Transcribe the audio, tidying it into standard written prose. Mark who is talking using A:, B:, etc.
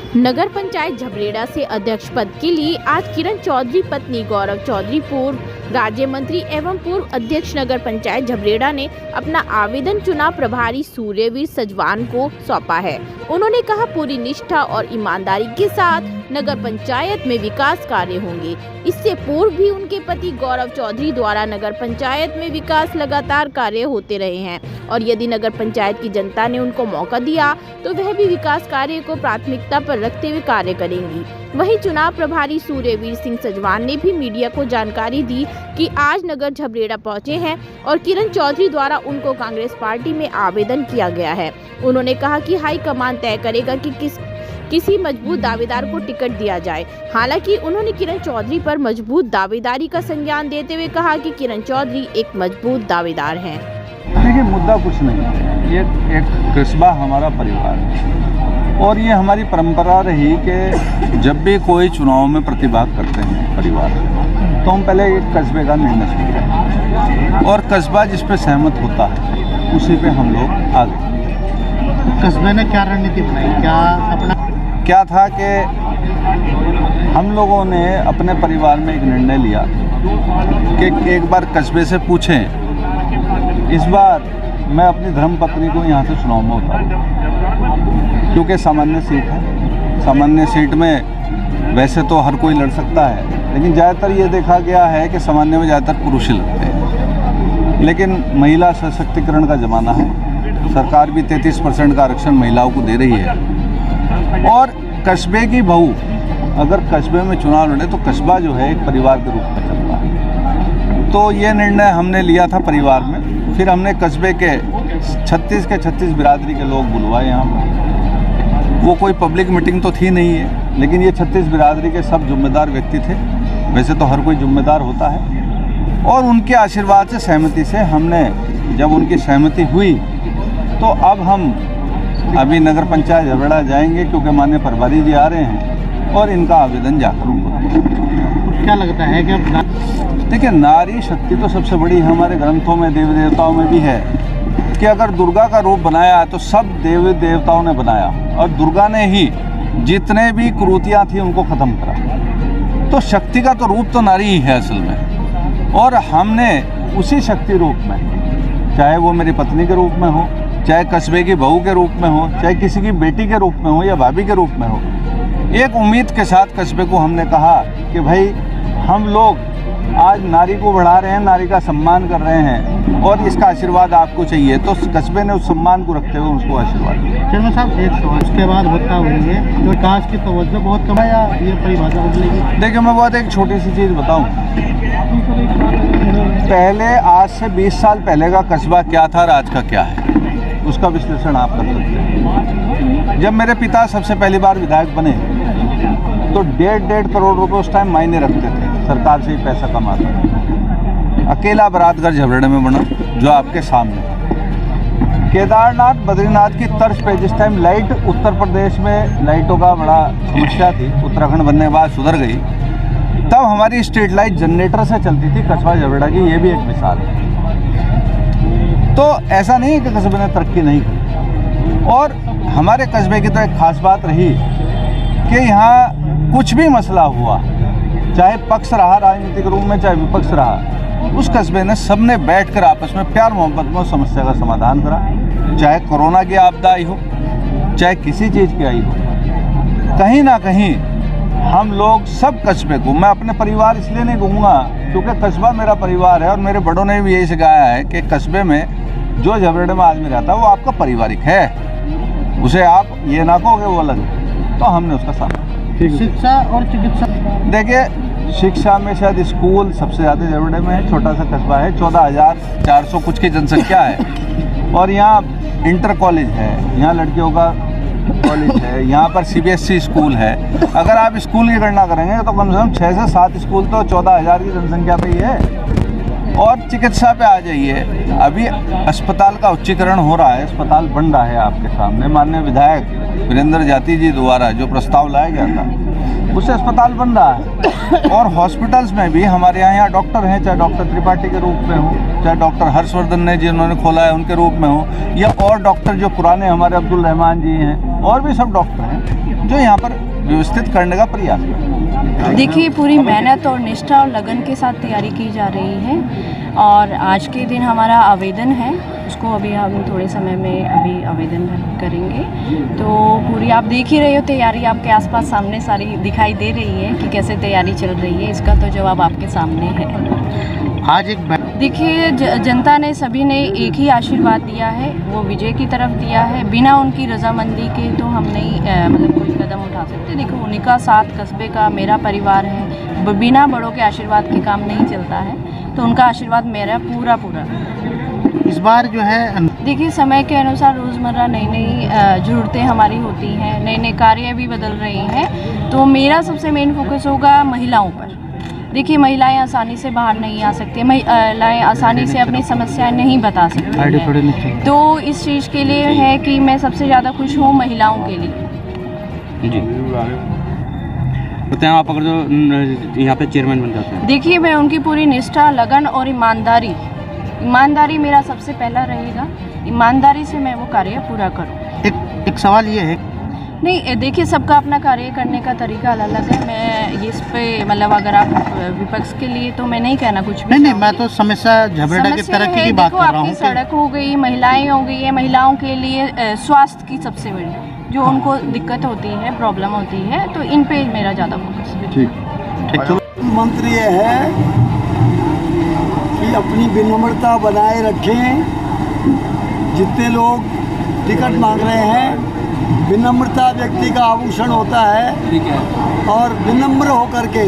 A: नगर पंचायत झबरेड़ा से अध्यक्ष पद के लिए आज किरण चौधरी पत्नी गौरव चौधरी, पूर्व राज्य मंत्री एवं पूर्व अध्यक्ष नगर पंचायत झबरेड़ा ने अपना आवेदन चुनाव प्रभारी सूर्यवीर सजवान को सौंपा है। उन्होंने कहा, पूरी निष्ठा और ईमानदारी के साथ नगर पंचायत में विकास कार्य होंगे। इससे पूर्व भी उनके पति गौरव चौधरी द्वारा नगर पंचायत में विकास लगातार कार्य होते रहे हैं और यदि नगर पंचायत की जनता ने उनको मौका दिया तो वह भी विकास कार्य को प्राथमिकता पर रखते हुए कार्य करेंगी। वहीं चुनाव प्रभारी सूर्यवीर सिंह सजवान ने भी मीडिया को जानकारी दी कि आज नगर झबरेड़ा पहुंचे हैं और किरण चौधरी द्वारा उनको कांग्रेस पार्टी में आवेदन किया गया है। उन्होंने कहा कि हाईकमान तय करेगा कि किसी मजबूत दावेदार को टिकट दिया जाए। हालांकि उन्होंने किरण चौधरी पर मजबूत दावेदारी का संज्ञान देते हुए कहा कि किरण चौधरी एक मजबूत दावेदार हैं।
B: देखिए, मुद्दा कुछ नहीं है, ये एक कस्बा हमारा परिवार है और ये हमारी परंपरा रही कि जब भी कोई चुनाव में प्रतिभाग करते हैं परिवार तो हम पहले एक कस्बे का निर्णय सुनते हैं और कस्बा जिस पे सहमत होता है उसी पे हम लोग आगे।
C: कस्बे ने क्या रणनीति बनाई,
B: क्या था कि हम लोगों ने अपने परिवार में एक निर्णय लिया कि एक बार कस्बे से पूछें, इस बार मैं अपनी धर्मपत्नी को यहाँ से चुनाव में उतारूँ क्योंकि सामान्य सीट है। सामान्य सीट में वैसे तो हर कोई लड़ सकता है, लेकिन ज़्यादातर ये देखा गया है कि सामान्य में ज़्यादातर पुरुष ही लड़ते हैं। लेकिन महिला सशक्तिकरण का ज़माना है, सरकार भी 33% का आरक्षण महिलाओं को दे रही है और कस्बे की बहू अगर कस्बे में चुनाव लड़े तो कस्बा जो है एक परिवार के रूप में चलता है। तो ये निर्णय हमने लिया था परिवार में। फिर हमने कस्बे के 36 बिरादरी के लोग बुलवाए यहाँ पर। वो कोई पब्लिक मीटिंग तो थी नहीं है, लेकिन ये 36 बिरादरी के सब जिम्मेदार व्यक्ति थे। वैसे तो हर कोई जिम्मेदार होता है और उनके आशीर्वाद से, सहमति से हमने, जब उनकी सहमति हुई तो अब हम अभी नगर पंचायत झबरेड़ा जाएंगे क्योंकि माननीय प्रभारी जी आ रहे हैं और इनका आवेदन जाकर उनको।
C: क्या लगता है कि
B: देखिए, नारी शक्ति तो सबसे बड़ी है। हमारे ग्रंथों में, देवी देवताओं में भी है कि अगर दुर्गा का रूप बनाया है तो सब देवी देवताओं ने बनाया और दुर्गा ने ही जितने भी कुरीतियाँ थी उनको ख़त्म करा। तो शक्ति का तो रूप तो नारी ही है असल में, और हमने उसी शक्ति रूप में, चाहे वो मेरी पत्नी के रूप में हो, चाहे कस्बे की बहू के रूप में हो, चाहे किसी की बेटी के रूप में हो या भाभी के रूप में हो, एक उम्मीद के साथ कस्बे को हमने कहा कि भाई हम लोग आज नारी को बढ़ा रहे हैं, नारी का सम्मान कर रहे हैं और इसका आशीर्वाद आपको चाहिए। तो कस्बे ने उस सम्मान को रखते हुए उसको आशीर्वाद दिया।
C: चलो साहब, एक सवाल उसके बाद होता हुई है जो विकास की तवज्जो बहुत कम है या ये परिभाषा बदलेगी?
B: देखिए, मैं बहुत एक छोटी सी चीज़ बताऊं। पहले आज से 20 साल पहले का कस्बा क्या था और आज का क्या है, उसका विश्लेषण आप कर सकते हैं। जब मेरे पिता सबसे पहली बार विधायक बने तो 1.5 करोड़ रुपए उस टाइम मायने रखते थे, सरकार से ही पैसा कमाता था। अकेला बरातघर झबरेड़े में बना जो आपके सामने। केदारनाथ बद्रीनाथ की तर्ज पे जिस टाइम लाइट, उत्तर प्रदेश में लाइटों का बड़ा समस्या थी, उत्तराखंड बनने के बाद सुधर गई, तब हमारी स्ट्रीट लाइट जनरेटर से चलती थी कस्बा झबरेड़ा की। ये भी एक मिसाल है। तो ऐसा नहीं है कि कस्बे ने तरक्की नहीं की। और हमारे कस्बे की तो एक खास बात रही कि यहाँ कुछ भी मसला हुआ, चाहे पक्ष रहा राजनीतिक रूप में, चाहे विपक्ष रहा, उस कस्बे ने सबने बैठकर आपस में प्यार मोहब्बत में उस समस्या का समाधान करा। चाहे कोरोना की आपदा आई हो, चाहे किसी चीज़ की आई हो, कहीं ना कहीं हम लोग सब कस्बे को, मैं अपने परिवार इसलिए नहीं कहूँगा क्योंकि कस्बा मेरा परिवार है और मेरे बड़ों ने भी यही सिखाया है कि कस्बे में जो झबरेड़े में आदमी रहता है वो आपका पारिवारिक है, उसे आप ये ना कहो कि वो अलग है। तो हमने उसका सामना।
C: शिक्षा और चिकित्सा,
B: देखिए, शिक्षा में शायद स्कूल सबसे ज़्यादा झबरेड़े में है। छोटा सा कस्बा है, 14,400 कुछ की जनसंख्या है और यहाँ इंटर कॉलेज है, यहाँ लड़कियों का कॉलेज है, यहाँ पर CBSE स्कूल है। अगर आप स्कूल की गणना करेंगे तो कम से कम 6 से 7 स्कूल तो 14,000 की जनसंख्या पे ही है। और चिकित्सा पे आ जाइए, अभी अस्पताल का उच्चीकरण हो रहा है, अस्पताल बन रहा है आपके सामने। माननीय विधायक वीरेंद्र जाति जी द्वारा जो प्रस्ताव लाया गया था उससे अस्पताल बन रहा है। और हॉस्पिटल्स में भी हमारे यहाँ डॉक्टर हैं, चाहे डॉक्टर त्रिपाठी के रूप में हो, चाहे डॉक्टर हर्षवर्धन ने जिन्होंने खोला है उनके रूप में हो, या और डॉक्टर जो पुराने हमारे अब्दुल रहमान जी हैं, और भी सब डॉक्टर हैं जो यहाँ पर व्यवस्थित करने का प्रयास कर रहे हैं।
D: देखिए, पूरी मेहनत और निष्ठा और लगन के साथ तैयारी की जा रही है और आज के दिन हमारा आवेदन है, उसको अभी हम थोड़े समय में अभी आवेदन करेंगे। तो पूरी आप देख ही रहे हो तैयारी, आपके आसपास सामने सारी दिखाई दे रही है कि कैसे तैयारी चल रही है। इसका तो जवाब आपके सामने है।
C: आज एक
D: देखिए, जनता ने सभी ने एक ही आशीर्वाद दिया है, वो विजय की तरफ दिया है। बिना उनकी रजामंदी के तो हम नहीं मतलब कोई कदम उठा सकते। देखो, उन्हीं का साथ कस्बे का मेरा परिवार है, बिना बड़ों के आशीर्वाद के काम नहीं चलता है, तो उनका आशीर्वाद मेरा पूरा पूरा।
C: इस बार जो है
D: देखिए, समय के अनुसार रोज़मर्रा नई नई ज़रूरतें हमारी होती हैं, नए नए कार्य भी बदल रहे हैं, तो मेरा सबसे मेन फोकस होगा महिलाओं पर। देखिए, महिलाएं आसानी से बाहर नहीं आ सकती, महिलाएं आसानी से अपनी समस्याएं नहीं बता सकती हैं। तो इस चीज़ के लिए है कि मैं सबसे ज़्यादा खुश हूँ महिलाओं के लिए।
E: जी, बताएं आप अगर जो यहाँ पे चेयरमैन बन जाते हैं।
D: देखिए, मैं उनकी पूरी निष्ठा, लगन और ईमानदारी मेरा सबसे पहला रहेगा। ईमानदारी से मैं वो कार्य पूरा करूँ।
C: एक सवाल ये है,
D: नहीं, देखिए, सबका अपना कार्य करने का तरीका अलग है। मैं इस पे मतलब अगर आप विपक्ष के लिए तो मैं नहीं कहना कुछ भी।
C: नहीं, मैं तो समस्या झबरेड़ा की तरक्की की बात कर रहा हूँ।
D: आपकी सड़क हो गई, महिलाएं हो गई है, महिलाओं के लिए स्वास्थ्य की सबसे बड़ी जो उनको दिक्कत होती है, प्रॉब्लम होती है, तो इन पे मेरा ज़्यादा फोकस है।
C: ठीक।
F: मंत्र ये है कि अपनी विनम्रता बनाए रखें। जितने लोग टिकट मांग रहे हैं, विनम्रता व्यक्ति का आभूषण होता है।
E: ठीक है।
F: और विनम्र होकर के